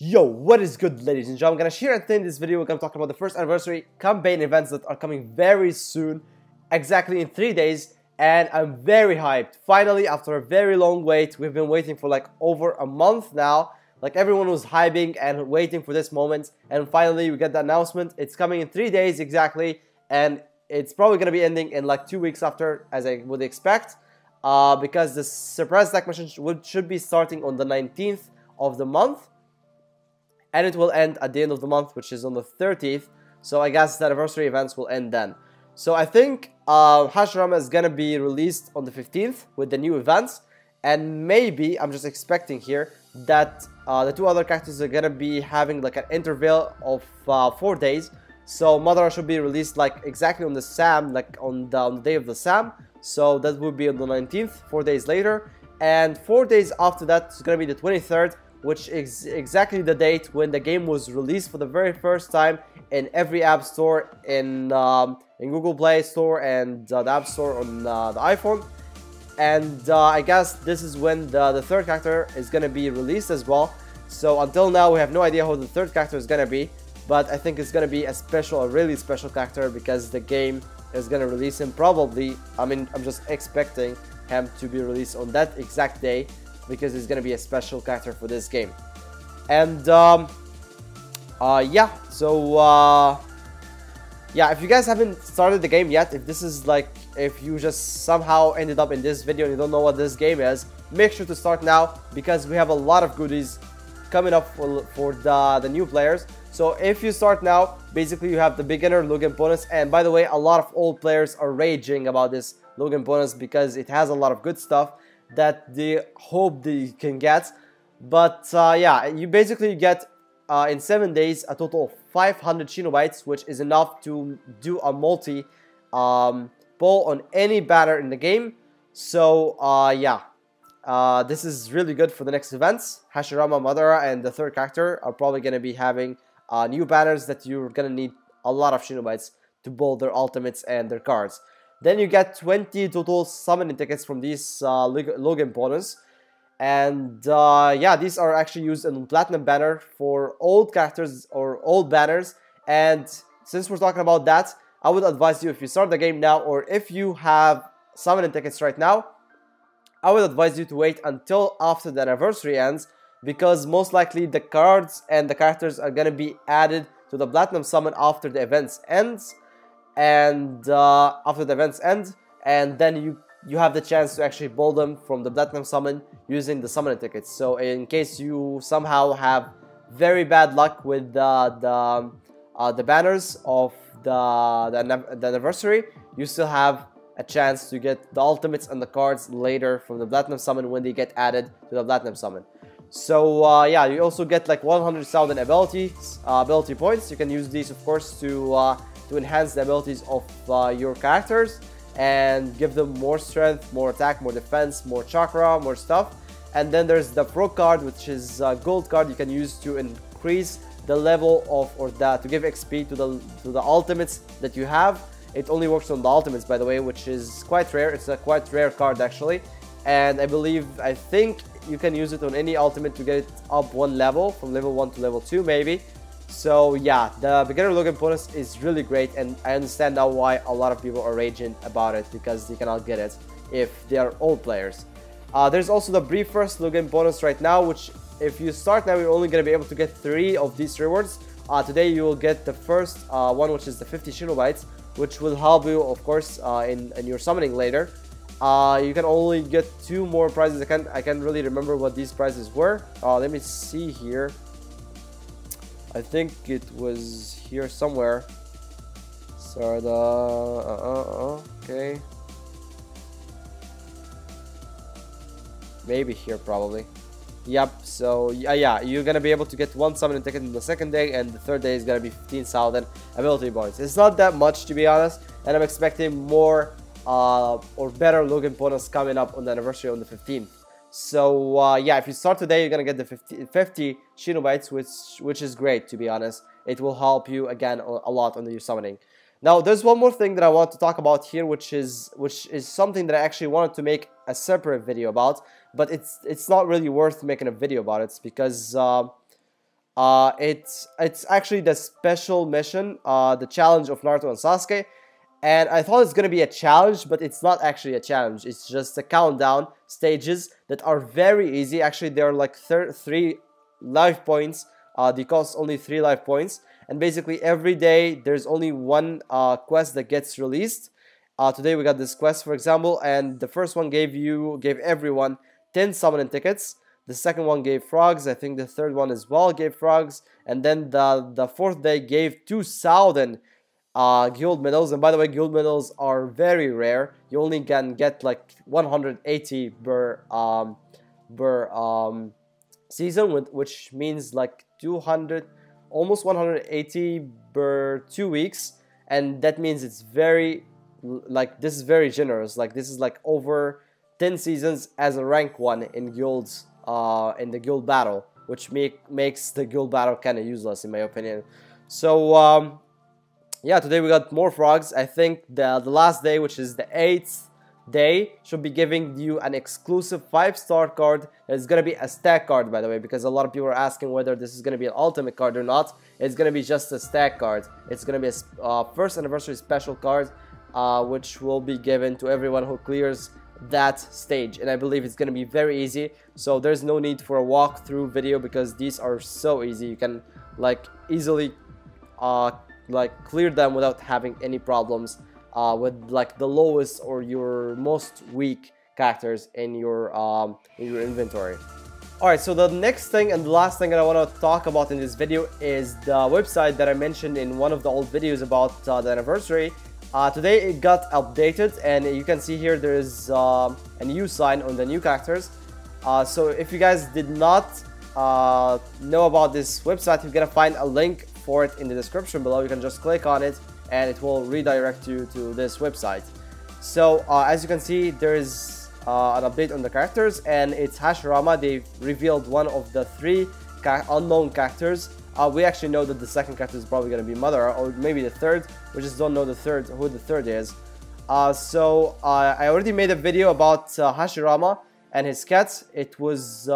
Yo, what is good, ladies and gentlemen? I'm gonna share and in this video we're gonna talk about the first anniversary campaign events that are coming very soon, exactly in 3 days, and I'm very hyped. Finally, after a very long wait, we've been waiting for like over a month now. Like everyone was hyping and waiting for this moment, and finally we get the announcement. It's coming in 3 days exactly, and it's probably gonna be ending in like 2 weeks after, as I would expect, because the surprise attack mission should be starting on the 19th of the month. And it will end at the end of the month, which is on the 30th. So I guess the anniversary events will end then. So I think Hashirama is gonna be released on the 15th with the new events. And maybe, I'm just expecting here, that the two other characters are gonna be having like an interval of 4 days. So Madara should be released like exactly on the SAM, like on the day of the SAM. So that will be on the 19th, 4 days later. And 4 days after that is gonna be the 23rd. Which is exactly the date when the game was released for the very first time in every app store, in Google Play Store and the App Store on the iPhone. And I guess this is when the third character is going to be released as well. So until now we have no idea who the third character is going to be, but I think it's going to be a really special character because the game is going to release him probably. I mean, I'm just expecting him to be released on that exact day, because it's gonna be a special character for this game. And yeah, so yeah, if you guys haven't started the game yet, if this is like, if you just somehow ended up in this video and you don't know what this game is, make sure to start now, because we have a lot of goodies coming up for the new players. So if you start now, basically you have the beginner login bonus, and by the way, a lot of old players are raging about this login bonus because it has a lot of good stuff that they hope that you can get. But yeah, you basically get in 7 days a total of 500 Shinobites, which is enough to do a multi pull on any banner in the game. So yeah, this is really good for the next events. Hashirama, Madara, and the third character are probably going to be having new banners that you're going to need a lot of Shinobites to pull their ultimates and their cards. Then you get 20 total summoning tickets from these login bonus. And yeah, these are actually used in Platinum banner for old characters or old banners. And since we're talking about that, I would advise you, if you start the game now, or if you have summoning tickets right now, I would advise you to wait until after the anniversary ends, because most likely the cards and the characters are going to be added to the Platinum summon after the events ends. And after the events end, and then you have the chance to actually pull them from the Platinum summon using the summoning tickets. So in case you somehow have very bad luck with the banners of the anniversary, you still have a chance to get the ultimates and the cards later from the Platinum summon when they get added to the Platinum summon. So yeah, you also get like 100,000 ability points. You can use these, of course, to enhance the abilities of your characters and give them more strength, more attack, more defense, more chakra, more stuff. And then there's the pro card, which is a gold card you can use to increase the level of, or to give XP to the ultimates that you have. It only works on the ultimates, by the way, which is quite rare. It's a quite rare card actually, and I think you can use it on any ultimate to get it up one level, from level 1 to level 2 maybe. So yeah, the beginner login bonus is really great, and I understand now why a lot of people are raging about it, because they cannot get it if they are old players. There's also the brief first login bonus right now, which if you start now, you're only going to be able to get 3 of these rewards. Today you will get the first one, which is the 50 Shinobites, which will help you, of course, in your summoning later. You can only get 2 more prizes. I can't really remember what these prizes were. Let me see here. I think it was here somewhere. So okay. Maybe here probably. Yep, so yeah, you're gonna be able to get 1 summoning ticket in the second day, and the third day is gonna be 15,000 ability points. It's not that much, to be honest, and I'm expecting more or better login bonus coming up on the anniversary on the 15th. So yeah, if you start today, you're gonna get the 50 Shinobites, which is great, to be honest. It will help you again a lot on your summoning. Now, there's one more thing that I want to talk about here, which is something that I actually wanted to make a separate video about, but it's not really worth making a video about it, because It's actually the special mission, the challenge of Naruto and Sasuke. And I thought it's gonna be a challenge, but it's not actually a challenge. It's just a countdown stages that are very easy. Actually, there are like 3 life points. They cost only 3 life points. And basically every day there's only one quest that gets released. Today we got this quest, for example, and the first one gave everyone 10 summoning tickets. The second one gave frogs. I think the third one as well gave frogs. And then the fourth day gave 2,000 guild medals. And by the way, guild medals are very rare. You only can get like 180 per season, which means like 200, almost 180 per 2 weeks. And that means it's very, like, this is very generous. Like, this is like over 10 seasons as a rank 1 in guilds, in the guild battle, which makes the guild battle kind of useless in my opinion. So yeah, today we got more frogs. I think the last day, which is the 8th day, should be giving you an exclusive 5-star card. It's gonna be a stack card, by the way, because a lot of people are asking whether this is gonna be an ultimate card or not. It's gonna be just a stack card. It's gonna be a first anniversary special card, which will be given to everyone who clears that stage, and I believe it's gonna be very easy. So there's no need for a walkthrough video because these are so easy. You can like easily like clear them without having any problems with like the lowest or your most weak characters in your inventory. Alright, so the next thing and the last thing that I want to talk about in this video is the website that I mentioned in one of the old videos about the anniversary. Today it got updated, and you can see here there is a new sign on the new characters. So if you guys did not know about this website, you're gonna find a link for it in the description below. You can just click on it and it will redirect you to this website. So as you can see, there is an update on the characters, and it's Hashirama. They've revealed one of the 3 unknown characters. We actually know that the second character is probably going to be Mother, or maybe the third. We just don't know who the third is. So I already made a video about Hashirama and his cat. It was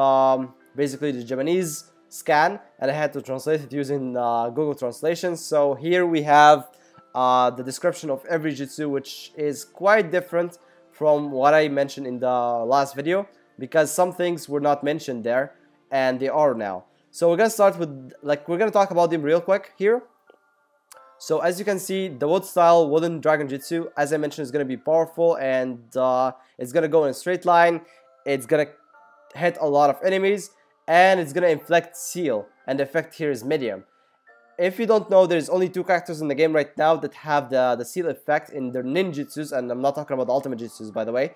basically the Japanese scan, and I had to translate it using Google Translation. So here we have the description of every jutsu, which is quite different from what I mentioned in the last video, because some things were not mentioned there and they are now. So we're gonna start with, like, we're gonna talk about them real quick here. So as you can see, the wood style wooden dragon jutsu, as I mentioned, is gonna be powerful, and it's gonna go in a straight line. It's gonna hit a lot of enemies, and it's gonna inflict seal, and the effect here is medium. If you don't know, there's only 2 characters in the game right now that have the seal effect in their ninjutsus, and I'm not talking about the ultimate jutsus, by the way,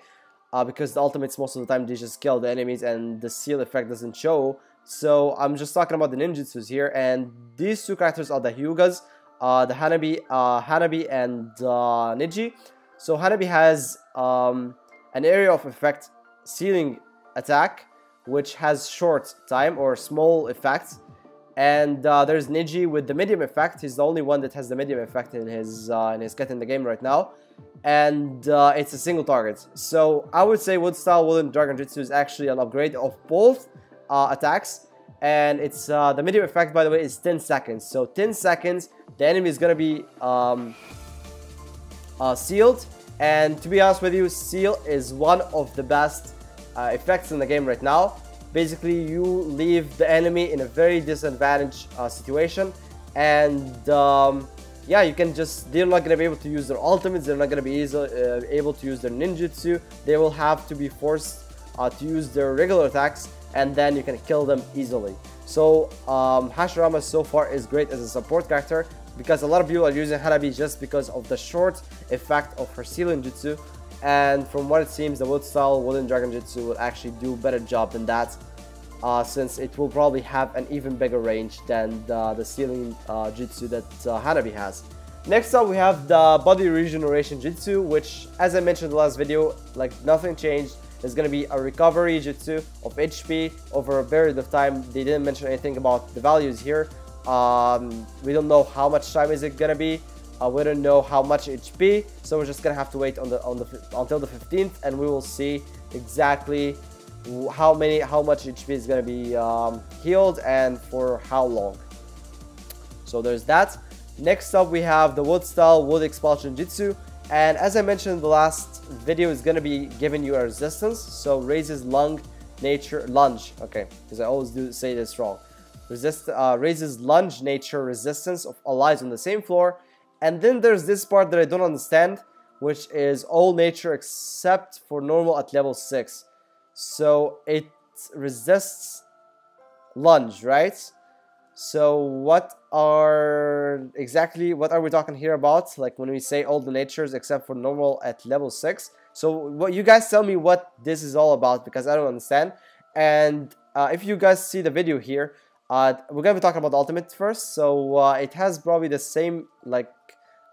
because the ultimates most of the time they just kill the enemies and the seal effect doesn't show. So I'm just talking about the ninjutsus here, and these 2 characters are the Hyugas, the Hanabi and Niji. So Hanabi has an area of effect sealing attack, which has short time or small effects. And there's Niji with the medium effect. He's the only one that has the medium effect in his kit in the game right now, and it's a single target. So I would say wood style wooden dragon jutsu is actually an upgrade of both attacks, and it's the medium effect, by the way, is 10 seconds. So 10 seconds, the enemy is gonna be sealed, and to be honest with you, seal is one of the best effects in the game right now. Basically, you leave the enemy in a very disadvantaged situation, and yeah, you can just, they're not going to be able to use their ultimates, they're not going to be able to use their ninjutsu. They will have to be forced to use their regular attacks, and then you can kill them easily. So Hashirama so far is great as a support character, because a lot of people are using Hanabi just because of the short effect of her sealing jutsu. And from what it seems, the wood style wooden dragon jutsu will actually do a better job than that, since it will probably have an even bigger range than the sealing jutsu that Hanabi has. Next up, we have the body regeneration jutsu, which, as I mentioned in the last video, like, nothing changed. There's going to be a recovery jutsu of HP over a period of time. They didn't mention anything about the values here. We don't know how much time is it going to be. We don't know how much HP, so we're just gonna have to wait until the 15th, and we will see exactly how much HP is gonna be healed and for how long. So there's that. Next up we have the wood style wood expulsion jutsu, and as I mentioned in the last video, it's gonna be giving you a resistance, so raises lunge, okay, because I always do say this wrong. Raises lunge nature resistance of allies on the same floor. And then there's this part that I don't understand, which is all nature except for normal at level 6. So it resists lunge, right? So what are we talking here about? Like when we say all the natures except for normal at level 6. So what you guys tell me what this is all about, because I don't understand. And if you guys see the video here, we're gonna be talking about the ultimate first. So it has probably the same like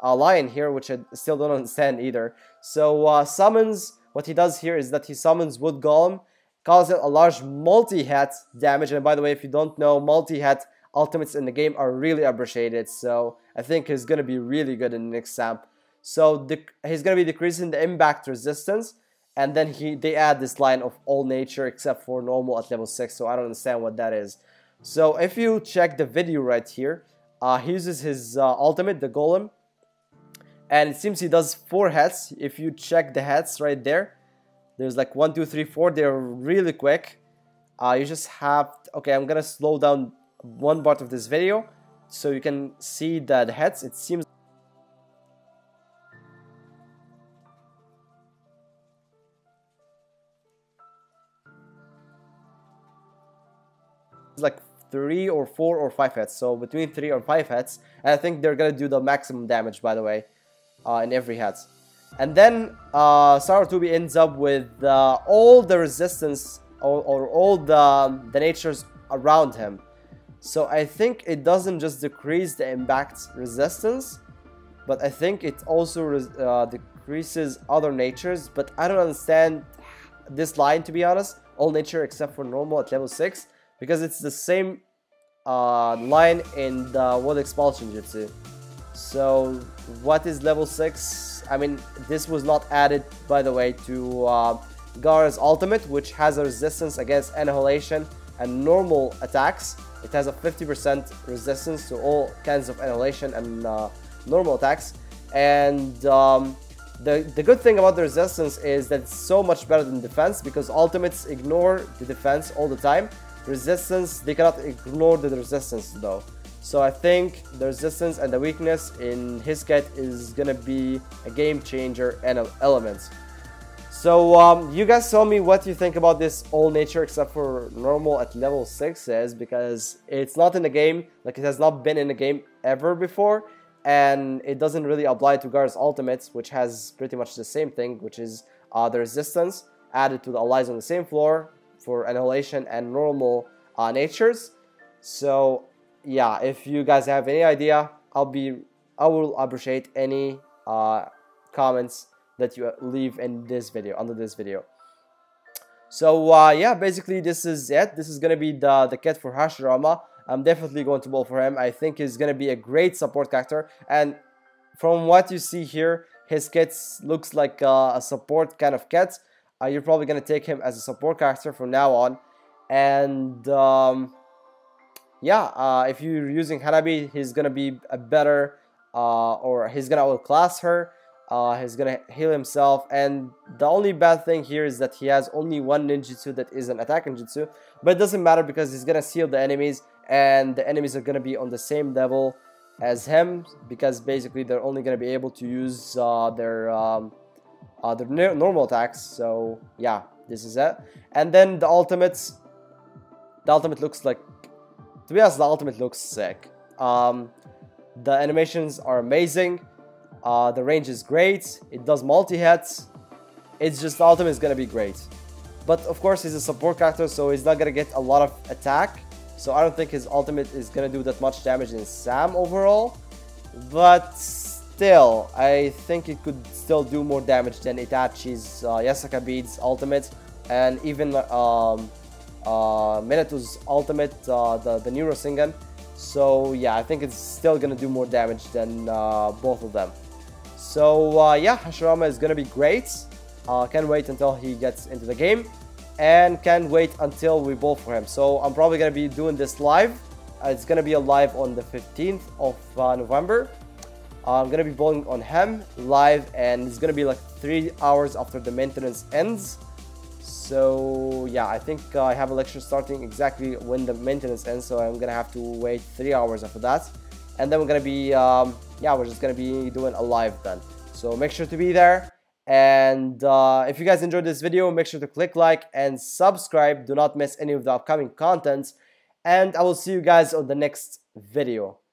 line here, which I still don't understand either. So summons, what he does here is that he summons wood golem, causes a large multi-hit damage. And by the way, if you don't know, multi-hit ultimates in the game are really appreciated. So I think he's gonna be really good in the next samp. So he's gonna be decreasing the impact resistance, and then they add this line of all nature except for normal at level 6. So I don't understand what that is. So if you check the video right here, he uses his ultimate, the golem, and it seems he does 4 hits. If you check the hits right there, there's like 1, 2, 3, 4. They're really quick. You just have okay, I'm gonna slow down one part of this video so you can see the hits. It seems like 3 or 4 or 5 hits, so between 3 or 5 hits, and I think they're gonna do the maximum damage, by the way, in every hit. And then Sarutobi ends up with all the resistance or all the natures around him. So I think it doesn't just decrease the impact resistance, but I think it also decreases other natures. But I don't understand this line, to be honest. All nature except for normal at level 6, because it's the same line in the wood expulsion jutsu. So what is level 6? I mean, this was not added, by the way, to Gaara's ultimate, which has a resistance against annihilation and normal attacks. It has a 50% resistance to all kinds of annihilation and normal attacks. And the good thing about the resistance is that it's so much better than defense, because ultimates ignore the defense all the time. Resistance, they cannot ignore the resistance though. So I think the resistance and the weakness in his kit is gonna be a game changer and element. So you guys tell me what you think about this all nature except for normal at level 6 is, because it's not in the game, like it has not been in the game ever before, and it doesn't really apply to Gaara's ultimates, which has pretty much the same thing, which is the resistance added to the allies on the same floor for annihilation and normal natures. So yeah, if you guys have any idea, I will appreciate any comments that you leave in this video, under this video. So yeah, basically this is it. This is gonna be the kit for Hashirama. I'm definitely going to vote for him. I think he's gonna be a great support character, and from what you see here, his kit looks like a support kind of kit. You're probably gonna take him as a support character from now on. And yeah, if you're using Hanabi, he's gonna be a better or he's gonna outclass her. He's gonna heal himself, and the only bad thing here is that he has only one ninjutsu that is an attack ninjutsu, but it doesn't matter because he's gonna seal the enemies, and the enemies are gonna be on the same level as him, because basically they're only gonna be able to use their normal attacks. So yeah, this is it. And then the ultimate looks like, to be honest, the ultimate looks sick. The animations are amazing. The range is great. It does multi-hits. It's just, the ultimate is gonna be great. But of course, he's a support character, so he's not gonna get a lot of attack. So I don't think his ultimate is gonna do that much damage in Sam overall. But still, I think it could still do more damage than Itachi's Yasaka Bead's ultimate, and even Minato's ultimate, the Neuro Singan. So yeah, I think it's still gonna do more damage than both of them. So yeah, Hashirama is gonna be great. Can't wait until he gets into the game. and can't wait until we bowl for him. So I'm probably gonna be doing this live. It's gonna be a live on the 15th of November. I'm gonna be bowling on him live, and it's gonna be like 3 hours after the maintenance ends. So yeah, I think I have a lecture starting exactly when the maintenance ends, so I'm gonna have to wait 3 hours after that, and then we're gonna be yeah, we're just gonna be doing a live then. So make sure to be there, and if you guys enjoyed this video, make sure to click like and subscribe. Do not miss any of the upcoming contents, and I will see you guys on the next video.